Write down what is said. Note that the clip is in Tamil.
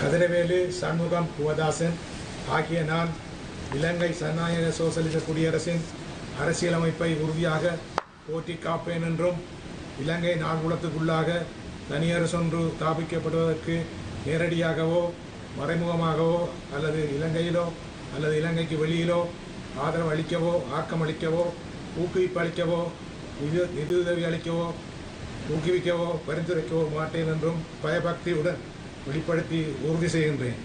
கதிரவேலு சண்முகம் குவதாசன் ஆகிய நான் இலங்கை ஜனநாயக சோசலிச குடியரசின் அரசியலமைப்பை உறுதியாக போற்றி காப்பேன் என்றும் இலங்கை நாடுகுலத்துக்குள்ளாக தனியரசொன்று ஸ்தாபிக்கப்படுவதற்கு நேரடியாகவோ மறைமுகமாகவோ அல்லது இலங்கையிலோ அல்லது இலங்கைக்கு வெளியிலோ ஆதரவு அளிக்கவோ ஆக்கமளிக்கவோ ஊக்குவிப்பு அளிக்கவோ நிதியுதவி அளிக்கவோ ஊக்குவிக்கவோ பரிந்துரைக்கவோ மாட்டேன் என்றும் பயபக்தியுடன் வெளிப்படுத்தி உறுதி செய்கின்றேன்.